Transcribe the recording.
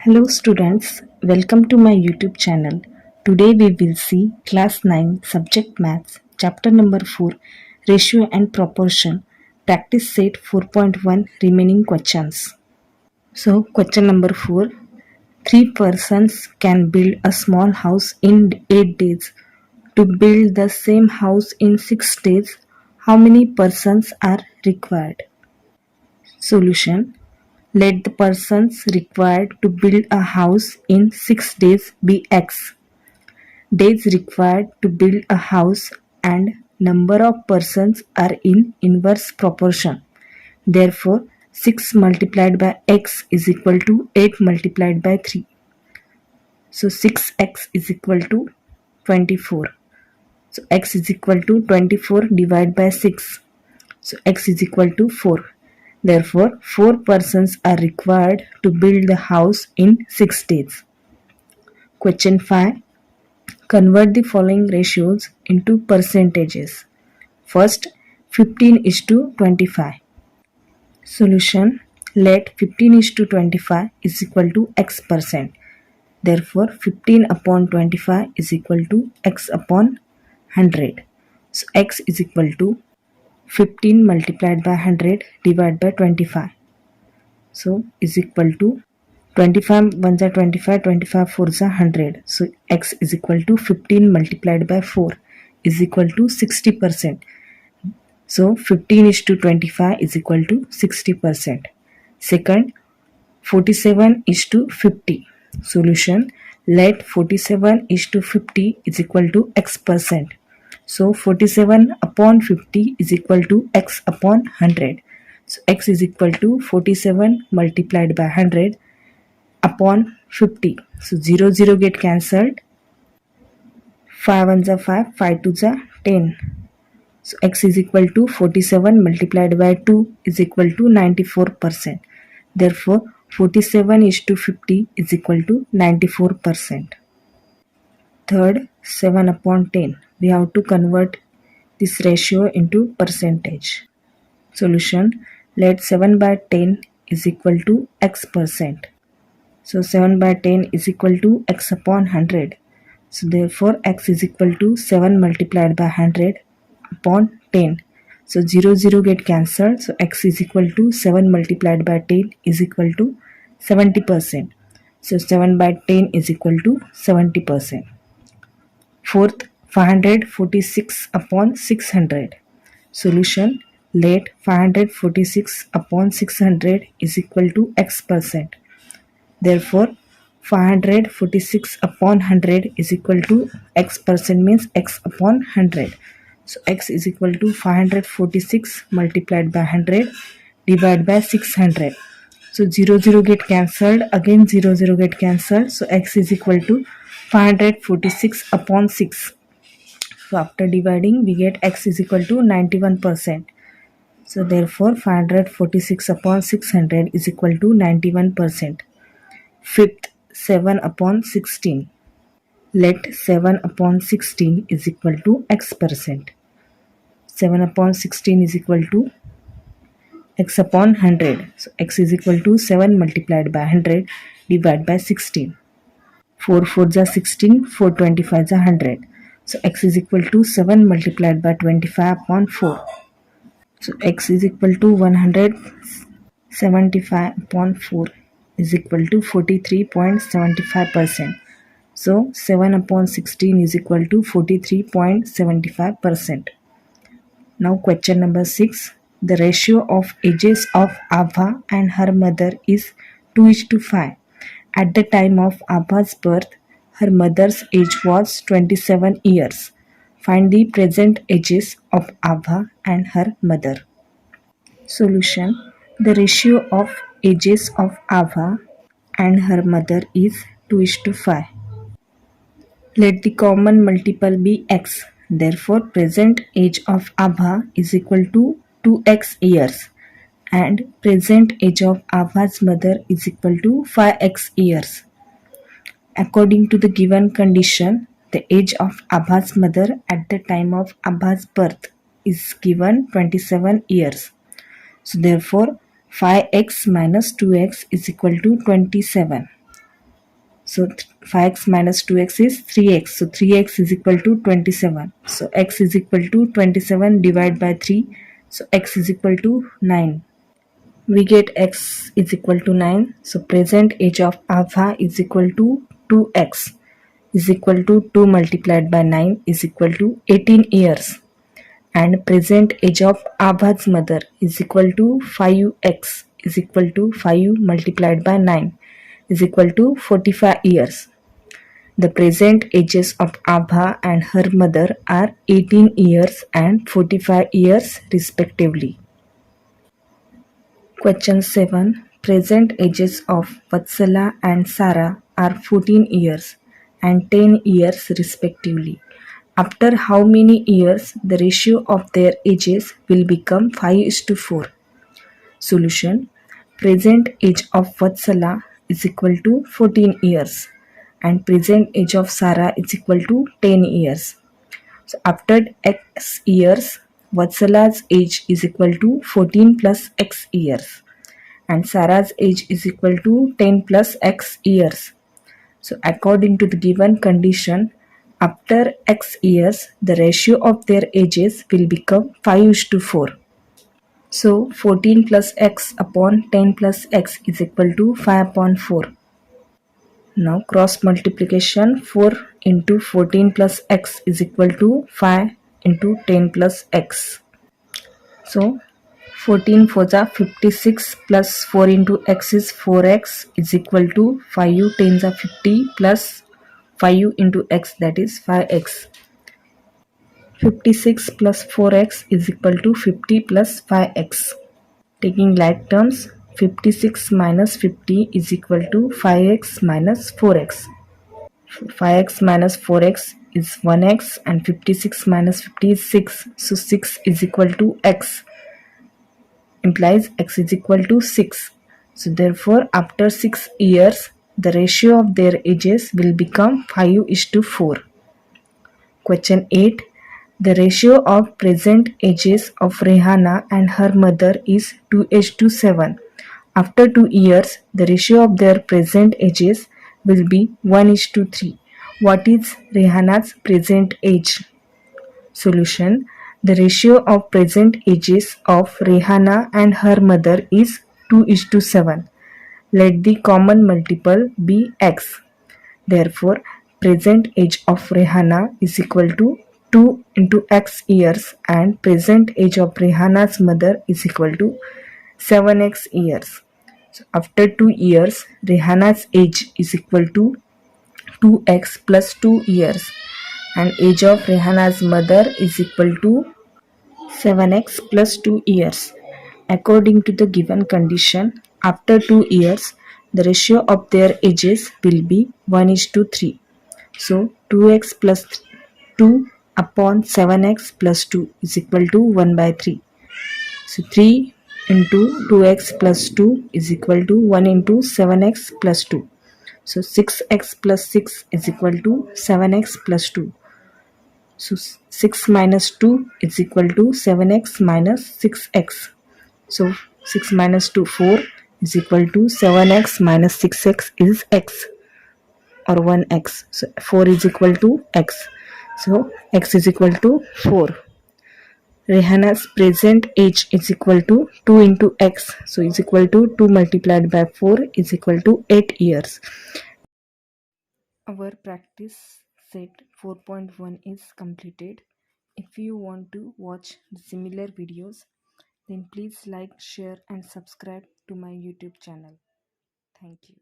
Hello students, welcome to my YouTube channel. Today we will see class 9 subject maths chapter number 4 ratio and proportion practice set 4.1 remaining questions. So question number 4, three persons can build a small house in 8 days. To build the same house in 6 days, how many persons are required? Solution. Let the persons required to build a house in 6 days be x. Days required to build a house and number of persons are in inverse proportion. Therefore, 6 multiplied by x is equal to 8 multiplied by 3. So 6x is equal to 24. So x is equal to 24 divided by 6. So x is equal to 4. Therefore, 4 persons are required to build the house in 6 days. Question 5. Convert the following ratios into percentages. First, 15 is to 25. Solution. Let 15 is to 25 is equal to x percent. Therefore, 15 upon 25 is equal to x upon 100. So, x is equal to 15 multiplied by 100 divided by 25. So is equal to 25 ones are 25, 25 fours are 100. So x is equal to 15 multiplied by 4 is equal to 60%. So 15 is to 25 is equal to 60%. Second, 47 is to 50. Solution. Let 47 is to 50 is equal to x percent. So 47 upon 50 is equal to x upon 100. So x is equal to 47 multiplied by 100 upon 50. So 0 0 get cancelled. 5 ones are 5, 5 twos are 10. So x is equal to 47 multiplied by 2 is equal to 94%. Therefore 47 is to 50 is equal to 94%. Third, 7 upon 10. We have to convert this ratio into percentage. Solution. Let 7 by 10 is equal to x percent. So 7 by 10 is equal to x upon 100. So therefore x is equal to 7 multiplied by 100 upon 10. So 0 0 get cancelled. So x is equal to 7 multiplied by 10 is equal to 70%. So 7 by 10 is equal to 70%. Fourth, 546 upon 600. Solution. Let 546 upon 600 is equal to x percent. Therefore, 546 upon 100 is equal to x percent means x upon 100. So x is equal to 546 multiplied by 100 divided by 600. So 0 0 get cancelled, again 0 0 get cancelled. So x is equal to 546 upon 6. So after dividing we get x is equal to 91%. So therefore 546 upon 600 is equal to 91%. Fifth, 7 upon 16. Let 7 upon 16 is equal to x percent. 7 upon 16 is equal to x upon 100. So x is equal to 7 multiplied by 100 divided by 16. 4 4s are 16, 4 25s are 100. So x is equal to 7 multiplied by 25 upon 4. So x is equal to 175 upon 4 is equal to 43.75%. So 7 upon 16 is equal to 43.75%. Now question number 6. The ratio of ages of Abha and her mother is 2:5. At the time of Abha's birth, her mother's age was 27 years. Find the present ages of Abha and her mother. Solution. The ratio of ages of Abha and her mother is 2:5. Let the common multiple be x. Therefore, present age of Abha is equal to 2x years and present age of Abha's mother is equal to 5x years. According to the given condition, the age of Abha's mother at the time of Abha's birth is given 27 years. So therefore 5x minus 2x is equal to 27. So 5x minus 2x is 3x. So 3x is equal to 27. So x is equal to 27 divided by 3. So x is equal to 9. We get x is equal to 9. So present age of Abha is equal to 2x is equal to 2 multiplied by 9 is equal to 18 years. And present age of Abha's mother is equal to 5x is equal to 5 multiplied by 9 is equal to 45 years. The present ages of Abha and her mother are 18 years and 45 years respectively. Question 7. Present ages of Vatsala and Sara are 14 years and 10 years respectively. After how many years the ratio of their ages will become 5:4? Solution. Present age of Vatsala is equal to 14 years and present age of Sara is equal to 10 years. So after x years, Vatsala's age is equal to 14 plus x years and Sarah's age is equal to 10 plus x years. So according to the given condition, after x years, the ratio of their ages will become 5:4. So 14 plus x upon 10 plus x is equal to 5 upon 4. Now cross multiplication, 4 into 14 plus x is equal to 5 into 10 plus x. So 14 4 are 56 plus 4 into x is 4x is equal to 5 10s are 50 plus 5 into x, that is 5x. 56 plus 4x is equal to 50 plus 5x. Taking like terms, 56 minus 50 is equal to 5x minus 4x. 5x minus 4x is 1x and 56 minus 50 is 6. So 6 is equal to x, implies x is equal to 6. So therefore after 6 years the ratio of their ages will become 5:4. Question 8. The ratio of present ages of Rehana and her mother is 2:7. After 2 years, the ratio of their present ages will be 1:3. What is Rehana's present age? Solution. The ratio of present ages of Rehana and her mother is 2:7. Let the common multiple be x. Therefore, present age of Rehana is equal to 2 into x years and present age of Rehana's mother is equal to 7x years. So after 2 years, Rehana's age is equal to 2x plus 2 years and age of Rehana's mother is equal to 7x plus 2 years. According to the given condition, after 2 years, the ratio of their ages will be 1:3. So 2x plus 2 upon 7x plus 2 is equal to 1 by 3. So 3 into 2x plus 2 is equal to 1 into 7x plus 2. So 6x plus 6 is equal to 7x plus 2. So 6 minus 2 is equal to 7x minus 6x. So 6 minus 2 4 is equal to 7x minus 6x is x or 1x. So 4 is equal to x. So x is equal to 4. Rehana's present age is equal to 2 into x. So is equal to 2 multiplied by 4 is equal to 8 years. Our practice set 4.1 is completed. If you want to watch the similar videos, then please like, share and subscribe to my YouTube channel. Thank you.